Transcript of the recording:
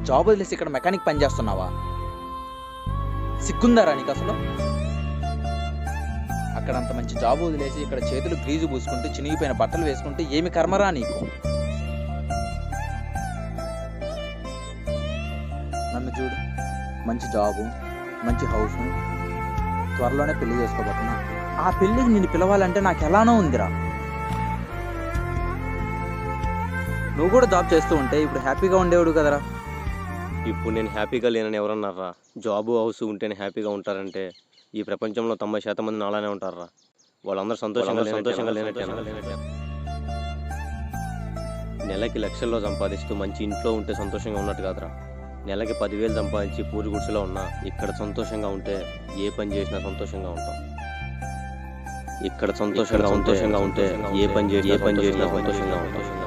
Job వదిలేసి ఇక్కడ mechanic పని చేస్తున్నావా? సిగ్గుందారా నీకు అసలు? అక్కడ అంత మంచి జాబ్ వదిలేసి ఇక్కడ చేతులు గ్రీజు పూసుకుంటూ చినిగిపోయిన బట్టలు వేసుకుంటూ ఏమి కర్మరా నీకు? నన్ను చూడు, మంచి జాబు, మంచి హౌస్, త్వరలోనే పెళ్లి చేసుకోబోతున్నా. ఆ పెళ్లికి నిన్ను పిలవాలంటే నాకు ఎలానో ఉందిరా. నువ్వు కూడా జాబ్ చేస్తూ ఉంటే ఇప్పుడు హ్యాపీగా ఉండేవాడు కదరా. ఇప్పుడు నేను హ్యాపీగా లేనని ఎవరన్నారా? జాబు హౌస్ ఉంటేనే హ్యాపీగా ఉంటారంటే ఈ ప్రపంచంలో 90% మంది నాలానే ఉంటారా? వాళ్ళందరూ సంతోషంగా లేనట్టే. నెలకి లక్షల్లో సంపాదిస్తూ మంచి ఇంట్లో ఉంటే సంతోషంగా ఉన్నట్టు కాదురా. నెలకి 10,000 సంపాదించి పూరి గుడిసెలో ఉన్నా ఇక్కడ సంతోషంగా ఉంటే ఏ పని చేసినా సంతోషంగా ఉంటాం. ఇక్కడ సంతోషంగా ఉంటే ఏ పని చేసినా సంతోషంగా ఉంటాం.